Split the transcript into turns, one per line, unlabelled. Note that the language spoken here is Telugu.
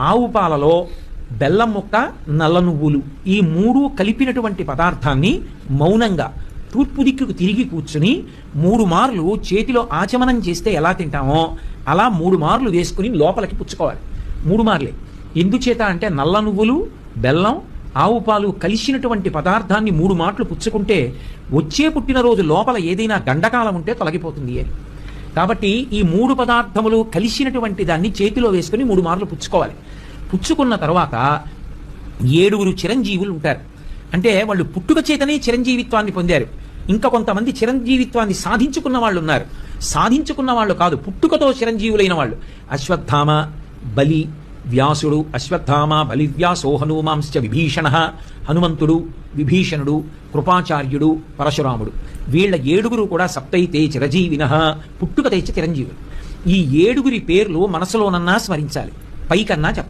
ఆవు పాలలో బెల్లం ముక్క, నల్ల నువ్వులు ఈ మూడు కలిపినటువంటి పదార్థాన్ని మౌనంగా తూర్పు దిక్కుకు తిరిగి కూర్చుని 3 మార్లు చేతిలో ఆచమనం చేస్తే ఎలా తింటామో అలా 3 మార్లు వేసుకుని లోపలికి పుచ్చుకోవాలి. 3 మార్లే. ఎందుచేత అంటే నల్ల నువ్వులు, బెల్లం, ఆవు పాలు కలిసినటువంటి పదార్థాన్ని 3 మాటలు పుచ్చుకుంటే వచ్చే పుట్టినరోజు లోపల ఏదైనా గండకాలం ఉంటే తొలగిపోతుంది అని. కాబట్టి ఈ 3 పదార్థములు కలిసినటువంటి దాన్ని చేతిలో వేసుకుని 3 మార్లు పుచ్చుకోవాలి. పుచ్చుకున్న తర్వాత 7 చిరంజీవులు ఉంటారు. అంటే వాళ్ళు పుట్టుక చేతనే చిరంజీవిత్వాన్ని పొందారు. ఇంకా కొంతమంది చిరంజీవిత్వాన్ని సాధించుకున్న వాళ్ళు ఉన్నారు. సాధించుకున్న వాళ్ళు కాదు, పుట్టుకతో చిరంజీవులైన వాళ్ళు. అశ్వత్థామ, బలి, వ్యాసుడు. అశ్వత్థామ, బలి, వ్యాసో హనుమాంశ్చ విభీషణ. హనుమంతుడు, విభీషణుడు, కృపాచార్యుడు, పరశురాముడు. వీళ్ళ 7 కూడా సప్తైతే చిరజీవిన, పుట్టుక తెచ్చి చిరంజీవులు. ఈ 7 పేర్లు మనసులోనన్నా స్మరించాలి, పైకన్నా చెప్పాలి.